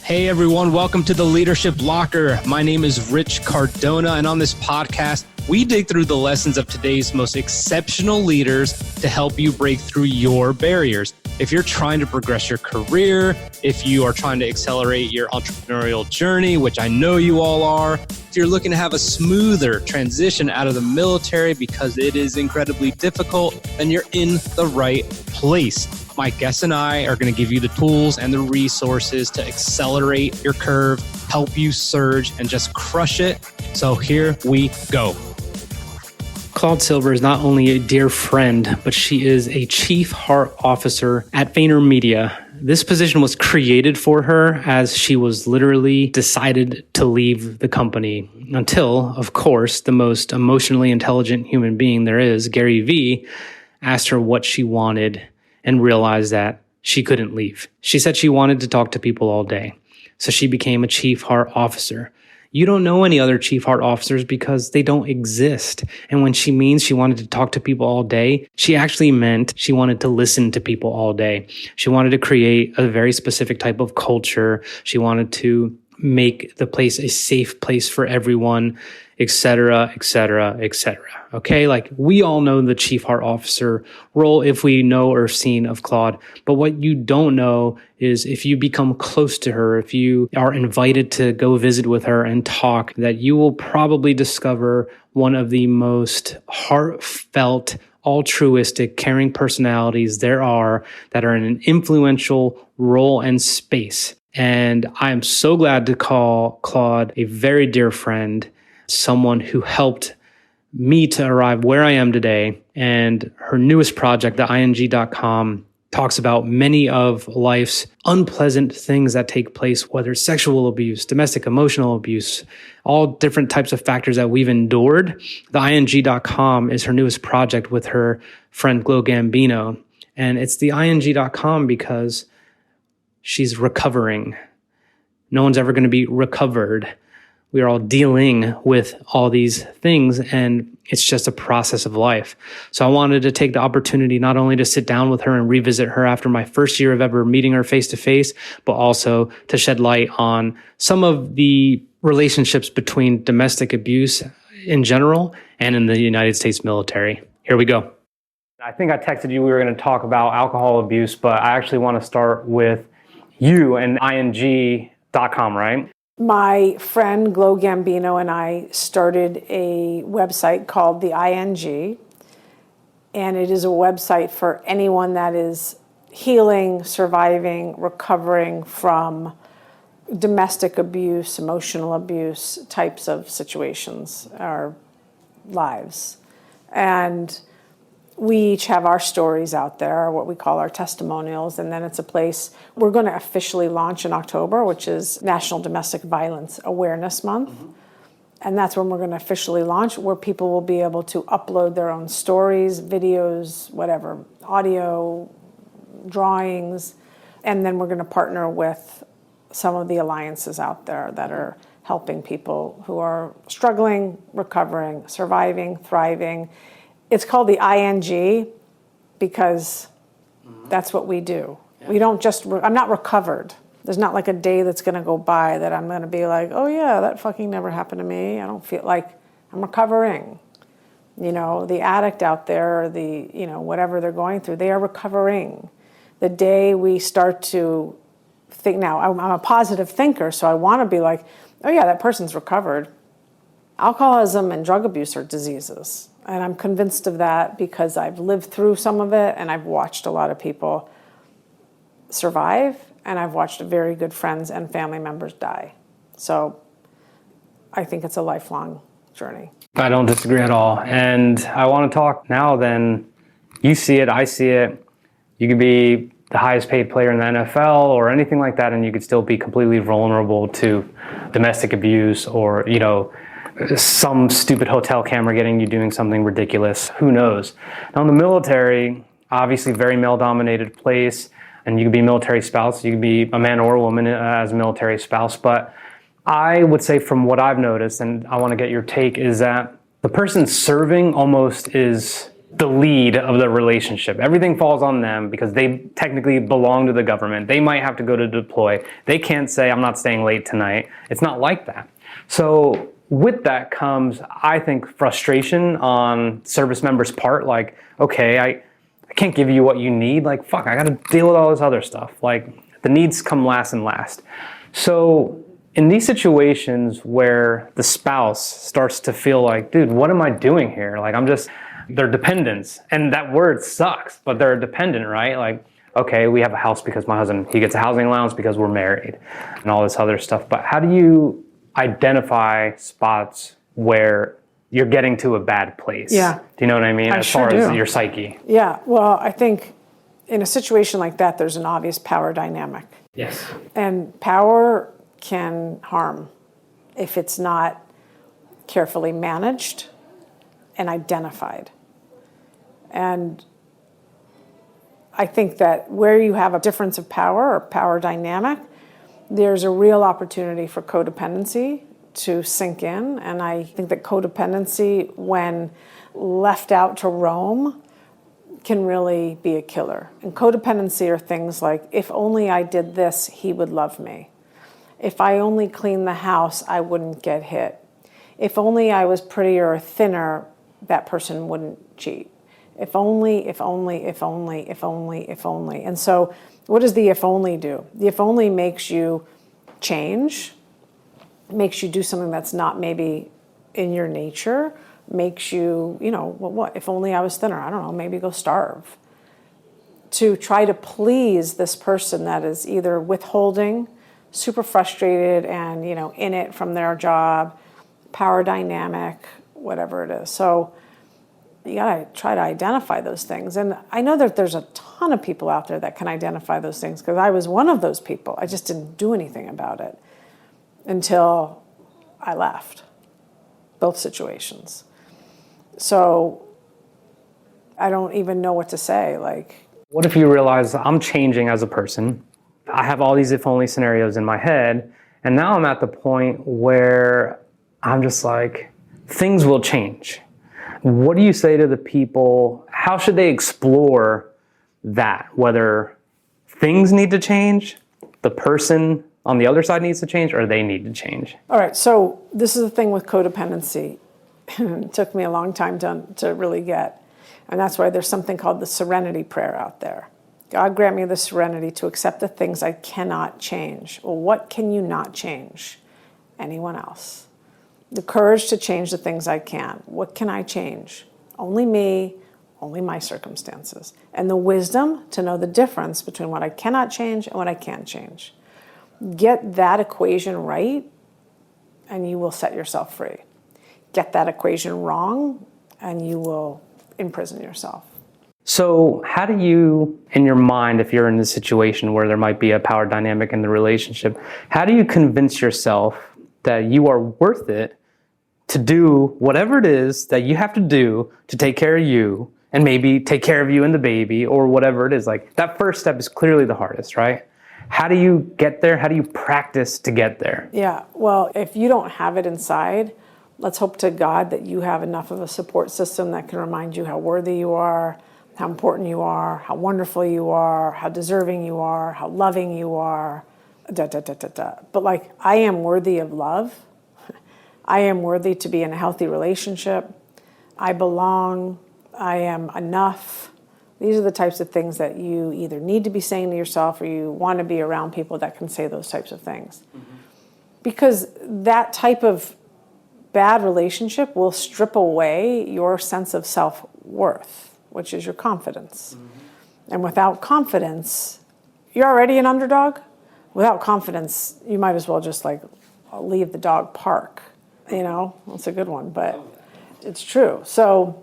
Hey everyone, welcome to the Leadership Locker. My name is Rich Cardona, and on this podcast, we dig through the lessons of today's most exceptional leaders to help you break through your barriers. If you're trying to progress your career, if you are trying to accelerate your entrepreneurial journey, which I know you all are, if you're looking to have a smoother transition out of the military because it is incredibly difficult, then you're in the right place. My guests and I are going to give you the tools and the resources to accelerate your curve, help you surge, and just crush it. So here we go. Claude Silver is not only a dear friend, but she is a Chief Heart Officer at VaynerMedia. This position was created for her as she was literally decided to leave the company until, of course, the most emotionally intelligent human being there is, Gary Vee, asked her what she wanted and realized that she couldn't leave. She said she wanted to talk to people all day, so she became a Chief Heart Officer. You don't know any other Chief Heart Officers because they don't exist. And when she means she wanted to talk to people all day, she actually meant she wanted to listen to people all day. She wanted to create a very specific type of culture. She wanted to make the place a safe place for everyone, et cetera, et cetera, et cetera. Okay, like we all know the Chief Heart Officer role if we know or seen of Claude. But what you don't know is if you become close to her, if you are invited to go visit with her and talk, that you will probably discover one of the most heartfelt, altruistic, caring personalities there are that are in an influential role and space. And I am so glad to call Claude a very dear friend, someone who helped me to arrive where I am today. And her newest project, the ing.com, talks about many of life's unpleasant things that take place, whether it's sexual abuse, domestic emotional abuse, all different types of factors that we've endured. The ing.com is her newest project with her friend Glo Gambino. And it's the ing.com because she's recovering. No one's ever going to be recovered. We are all dealing with all these things, and it's just a process of life. So I wanted to take the opportunity not only to sit down with her and revisit her after my first year of ever meeting her face to face, but also to shed light on some of the relationships between domestic abuse in general and in the United States military. Here we go. I think I texted you we were going to talk about alcohol abuse, but I actually want to start with you and ing.com, right? My friend Glo Gambino and I started a website called The ING, and it is a website for anyone that is healing, surviving, recovering from domestic abuse, emotional abuse types of situations, our lives. And we each have our stories out there, what we call our testimonials, and then it's a place we're going to officially launch in October, which is National Domestic Violence Awareness Month. Mm-hmm. And that's when we're going to officially launch, where people will be able to upload their own stories, videos, whatever, audio, drawings, and then we're going to partner with some of the alliances out there that are helping people who are struggling, recovering, surviving, thriving. It's called the ING because that's what we do. Yeah. We don't just, I'm not recovered. There's not like a day that's going to go by that I'm going to be like, oh yeah, that fucking never happened to me. I don't feel like I'm recovering. You know, the addict out there, the, you know, whatever they're going through, they are recovering. The day we start to think, now I'm a positive thinker, so I want to be like, oh yeah, that person's recovered. Alcoholism and drug abuse are diseases. And I'm convinced of that because I've lived through some of it and I've watched a lot of people survive, and I've watched very good friends and family members die. So I think it's a lifelong journey. I don't disagree at all. And I want to talk now then. You see it, I see it. You could be the highest paid player in the NFL or anything like that, and you could still be completely vulnerable to domestic abuse or, you know, some stupid hotel camera getting you doing something ridiculous. Who knows? Now in the military, obviously very male-dominated place, and you could be a military spouse, you could be a man or a woman as a military spouse, but I would say from what I've noticed, and I want to get your take, is that the person serving almost is the lead of the relationship. Everything falls on them because they technically belong to the government. They might have to go to deploy. They can't say, I'm not staying late tonight. It's not like that. So with that comes, I think, frustration on service members' part. Like, okay, I can't give you what you need. Like, fuck, I got to deal with all this other stuff. Like, the needs come last and last. So in these situations where the spouse starts to feel like, dude, what am I doing here? Like, they're dependents. And that word sucks, but they're a dependent, right? Like, okay, we have a house because my husband, he gets a housing allowance because we're married and all this other stuff. But how do you identify spots where you're getting to a bad place? Yeah. Do you know what I mean? As far as your psyche. Yeah. Well, I think in a situation like that, there's an obvious power dynamic. Yes. And power can harm if it's not carefully managed and identified. And I think that where you have a difference of power or power dynamic, there's a real opportunity for codependency to sink in. And I think that codependency, when left out to roam, can really be a killer. And codependency are things like, if only I did this, he would love me. If I only cleaned the house, I wouldn't get hit. If only I was prettier or thinner, that person wouldn't cheat. If only, if only, if only, if only, if only. And so what does the if only do? The if only makes you change, makes you do something that's not maybe in your nature, makes you, well, what? If only I was thinner, I don't know, maybe go starve. To try to please this person that is either withholding, super frustrated and, in it from their job, power dynamic, whatever it is. So you gotta try to identify those things. And I know that there's a ton of people out there that can identify those things, because I was one of those people. I just didn't do anything about it until I left both situations. So I don't even know what to say. Like, what if you realize I'm changing as a person? I have all these if only scenarios in my head, and now I'm at the point where I'm just like, things will change. What do you say to the people? How should they explore that? Whether things need to change, the person on the other side needs to change, or they need to change? All right, so this is the thing with codependency. It took me a long time to really get. And that's why there's something called the serenity prayer out there. God grant me the serenity to accept the things I cannot change. Well, what can you not change? Anyone else. The courage to change the things I can. What can I change? Only me, only my circumstances. And the wisdom to know the difference between what I cannot change and what I can change. Get that equation right, and you will set yourself free. Get that equation wrong, and you will imprison yourself. So how do you, in your mind, if you're in a situation where there might be a power dynamic in the relationship, how do you convince yourself that you are worth it to do whatever it is that you have to do to take care of you and maybe take care of you and the baby or whatever it is? Like, that first step is clearly the hardest, right? How do you get there? How do you practice to get there? Yeah, well, if you don't have it inside, let's hope to God that you have enough of a support system that can remind you how worthy you are, how important you are, how wonderful you are, how deserving you are, how loving you are, But like, I am worthy of love. I am worthy to be in a healthy relationship. I belong. I am enough. These are the types of things that you either need to be saying to yourself, or you want to be around people that can say those types of things. Mm-hmm. Because that type of bad relationship will strip away your sense of self-worth, which is your confidence. Mm-hmm. And without confidence, you're already an underdog. Without confidence, you might as well just like leave the dog park. That's a good one, but it's true. So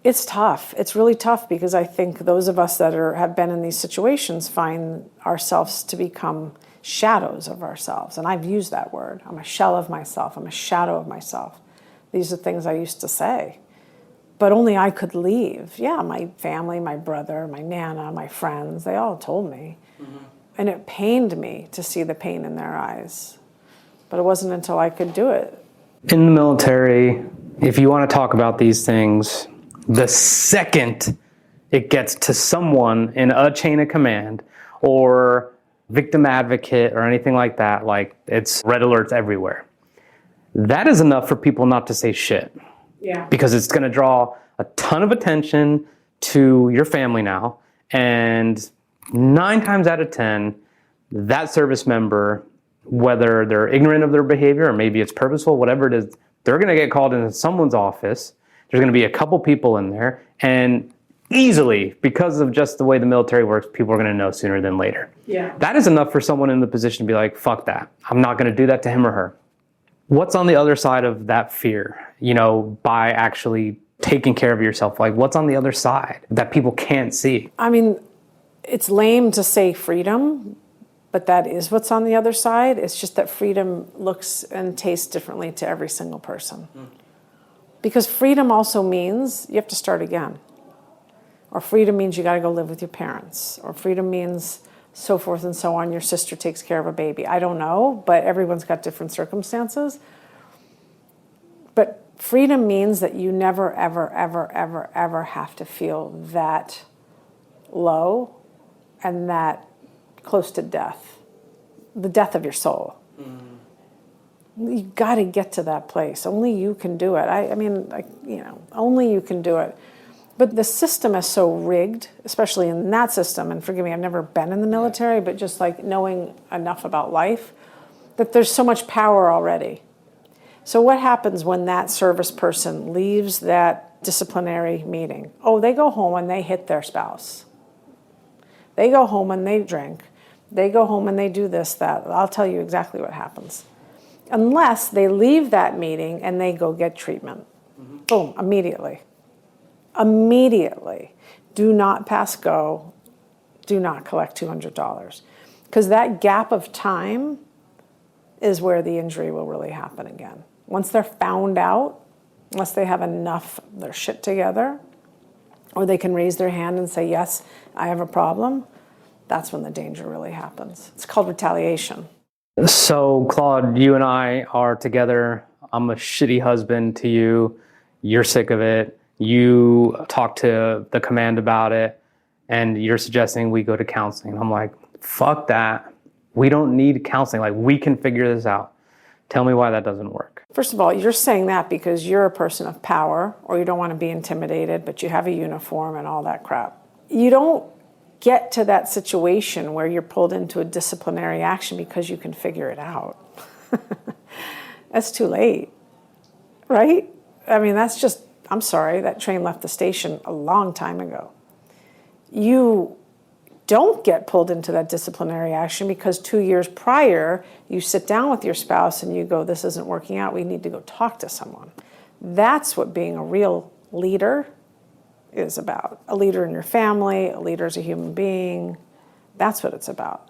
it's tough. It's really tough, because I think those of us that have been in these situations find ourselves to become shadows of ourselves. And I've used that word. I'm a shell of myself. I'm a shadow of myself. These are things I used to say. But only I could leave. Yeah, my family, my brother, my Nana, my friends, they all told me. Mm-hmm. And it pained me to see the pain in their eyes. But it wasn't until I could do it. In the military, if you want to talk about these things, The second it gets to someone in a chain of command or victim advocate or anything like that, like it's red alerts everywhere. That is enough for people not to say shit. Yeah. Because it's going to draw a ton of attention to your family now. And 9 times out of 10, that service member, whether they're ignorant of their behavior or maybe it's purposeful, whatever it is, they're going to get called into someone's office. There's going to be a couple people in there, and easily, because of just the way the military works, people are going to know sooner than later. Yeah. That is enough for someone in the position to be like, fuck that. I'm not going to do that to him or her. What's on the other side of that fear, by actually taking care of yourself? Like, what's on the other side that people can't see? I mean, it's lame to say freedom, but that is what's on the other side. It's just that freedom looks and tastes differently to every single person. Because freedom also means you have to start again. Or freedom means you got to go live with your parents. Or freedom means so forth and so on. Your sister takes care of a baby. I don't know, but everyone's got different circumstances. But freedom means that you never, ever, ever, ever, ever have to feel that low and that close to death, the death of your soul. You got to get to that place. Only you can do it. Only you can do it. But the system is so rigged, especially in that system, and forgive me, I've never been in the military, but just like knowing enough about life, that there's so much power already. So what happens when that service person leaves that disciplinary meeting? Oh, they go home and they hit their spouse. They go home and they drink. They go home and they do this, that. I'll tell you exactly what happens. Unless they leave that meeting and they go get treatment. Boom, immediately. Immediately. Do not pass go. Do not collect $200. Because that gap of time is where the injury will really happen again. Once they're found out, unless they have enough of their shit together, or they can raise their hand and say, yes, I have a problem, that's when the danger really happens. It's called retaliation. So, Claude, you and I are together. I'm a shitty husband to you. You're sick of it. You talk to the command about it, and you're suggesting we go to counseling. I'm like, fuck that. We don't need counseling. Like, we can figure this out. Tell me why that doesn't work. First of all, you're saying that because you're a person of power, or you don't want to be intimidated, but you have a uniform and all that crap. You don't get to that situation where you're pulled into a disciplinary action because you can figure it out. That's too late, right? I mean, that's just, I'm sorry, that train left the station a long time ago. You don't get pulled into that disciplinary action because 2 years prior, you sit down with your spouse and you go, this isn't working out, we need to go talk to someone. That's what being a real leader is about. A leader in your family, a leader as a human being. That's what it's about.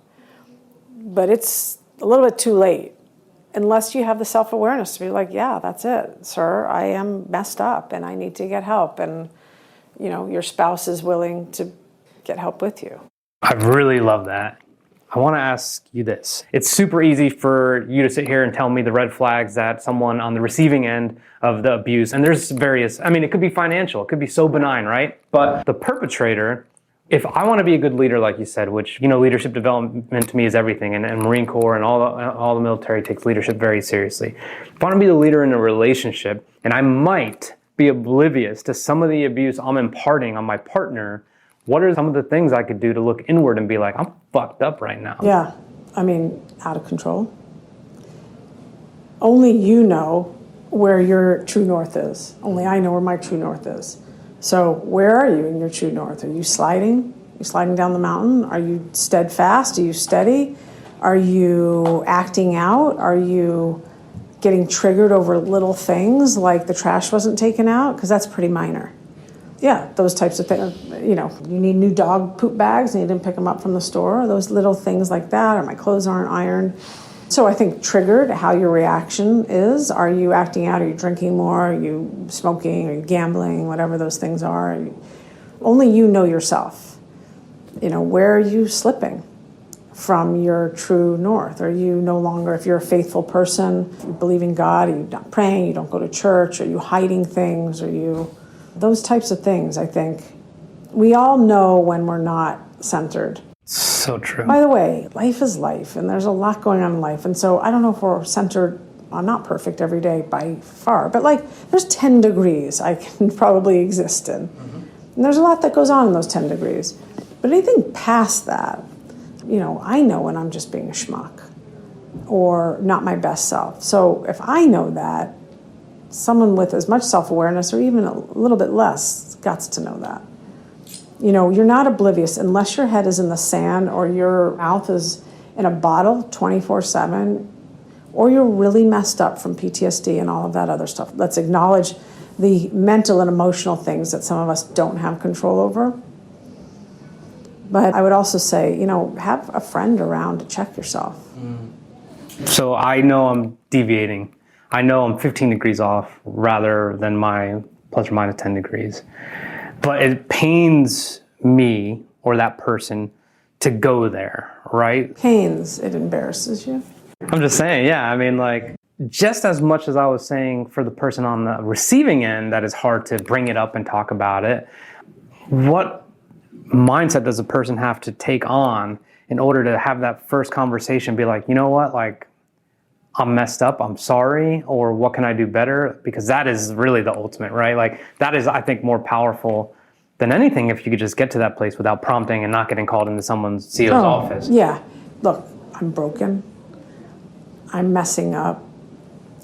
But it's a little bit too late unless you have the self-awareness to be like, yeah, that's it, sir. I am messed up and I need to get help. And, your spouse is willing to get help with you. I really love that. I want to ask you this. It's super easy for you to sit here and tell me the red flags that someone on the receiving end of the abuse, and there's various, it could be financial, it could be so benign, right? But the perpetrator, if I want to be a good leader, like you said, which, leadership development to me is everything, and Marine Corps and all the military takes leadership very seriously. If I want to be the leader in a relationship, and I might be oblivious to some of the abuse I'm imparting on my partner, what are some of the things I could do to look inward and be like, I'm fucked up right now? Yeah, out of control. Only you know where your true north is. Only I know where my true north is. So where are you in your true north? Are you sliding? Are you sliding down the mountain? Are you steadfast? Are you steady? Are you acting out? Are you getting triggered over little things like the trash wasn't taken out? Because that's pretty minor. Yeah, those types of things. You need new dog poop bags and you didn't pick them up from the store. Those little things like that, or my clothes aren't ironed. So I think triggered how your reaction is. Are you acting out? Are you drinking more? Are you smoking? Are you gambling? Whatever those things are. Only you know yourself. Where are you slipping from your true north? Are you no longer, if you're a faithful person, you believe in God, are you not praying, you don't go to church, are you hiding things, are you Those types of things, I think. We all know when we're not centered. So true. By the way, life is life, and there's a lot going on in life. And so I don't know if we're centered. I'm not perfect every day by far, but like there's 10 degrees I can probably exist in. And there's a lot that goes on in those 10 degrees. But anything past that, I know when I'm just being a schmuck or not my best self. So if I know that, someone with as much self-awareness or even a little bit less got to know that. You're not oblivious unless your head is in the sand or your mouth is in a bottle 24/7, or you're really messed up from PTSD and all of that other stuff. Let's acknowledge the mental and emotional things that some of us don't have control over. But I would also say, have a friend around to check yourself. So I know I'm deviating. I know I'm 15 degrees off rather than my plus or minus 10 degrees. But it pains me or that person to go there, right? Pains, it embarrasses you. I'm just saying, yeah. I mean, like, just as much as I was saying for the person on the receiving end that it's hard to bring it up and talk about it, what mindset does a person have to take on in order to have that first conversation, be like, you know what, like, I'm messed up, I'm sorry, or what can I do better? Because that is really the ultimate, right? Like, that is, I think, more powerful than anything if you could just get to that place without prompting and not getting called into someone's CEO's office. Yeah. Look, I'm broken. I'm messing up.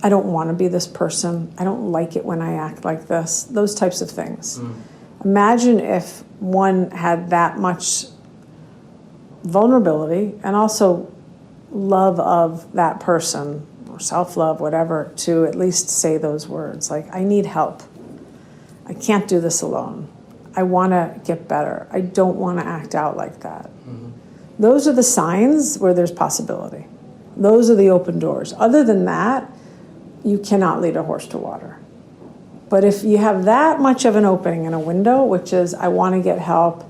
I don't want to be this person. I don't like it when I act like this. Those types of things. Imagine if one had that much vulnerability and also love of that person or self-love, whatever, to at least say those words. Like, I need help. I can't do this alone. I want to get better. I don't want to act out like that. Those are the signs where there's possibility. Those are the open doors. Other than that, you cannot lead a horse to water. But if you have that much of an opening in a window, which is, I want to get help,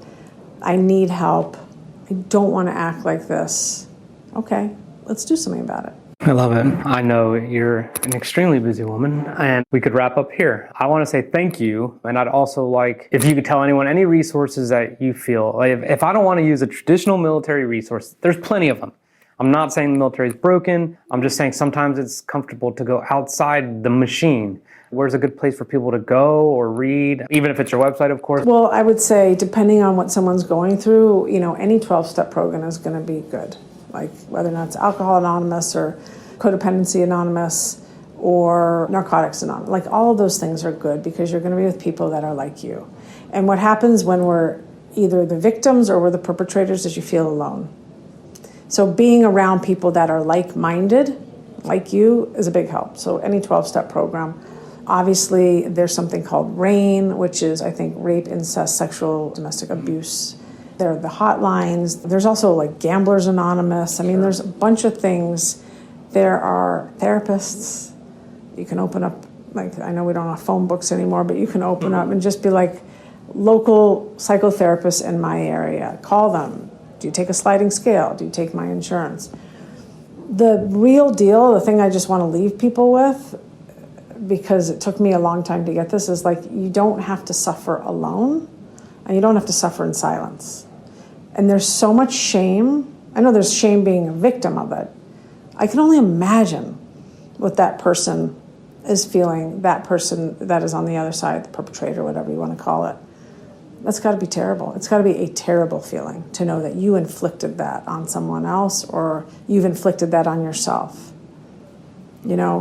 I need help, I don't want to act like this, okay, let's do something about it. I love it. I know you're an extremely busy woman, and we could wrap up here. I want to say thank you, and I'd also like if you could tell anyone any resources that you feel, like if I don't want to use a traditional military resource, there's plenty of them. I'm not saying the military is broken. I'm just saying sometimes it's comfortable to go outside the machine. Where's a good place for people to go or read, even if it's your website, of course? Well, I would say, depending on what someone's going through, any 12-step program is going to be good. Like whether or not it's Alcohol Anonymous or Codependency Anonymous or Narcotics Anonymous. Like all of those things are good because you're going to be with people that are like you. And what happens when we're either the victims or we're the perpetrators is you feel alone. So being around people that are like-minded, like you, is a big help. So any 12-step program. Obviously, there's something called RAIN, which is, I think, rape, incest, sexual, domestic abuse. There are the hotlines. There's also like Gamblers Anonymous. I mean, there's a bunch of things. There are therapists. You can open up, like, I know we don't have phone books anymore, but you can open up and just be like, local psychotherapists in my area. Call them. Do you take a sliding scale? Do you take my insurance? The real deal, the thing I just want to leave people with, because it took me a long time to get this, is like, you don't have to suffer alone, and you don't have to suffer in silence. And there's so much shame. I know there's shame being a victim of it. I can only imagine what that person is feeling, that person that is on the other side, the perpetrator, whatever you want to call it. That's got to be terrible. It's got to be a terrible feeling to know that you inflicted that on someone else or you've inflicted that on yourself.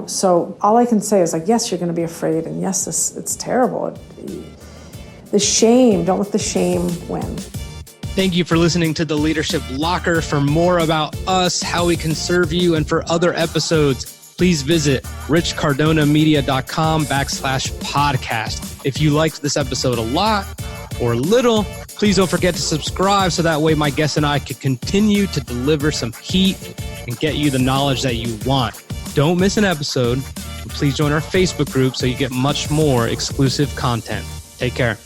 So all I can say is like, yes, you're going to be afraid, and yes, it's terrible. The shame, don't let the shame win. Thank you for listening to The Leadership Locker. For more about us, how we can serve you, and for other episodes, please visit richcardonamedia.com/podcast. If you liked this episode a lot or little, please don't forget to subscribe so that way my guests and I can continue to deliver some heat and get you the knowledge that you want. Don't miss an episode. Please join our Facebook group so you get much more exclusive content. Take care.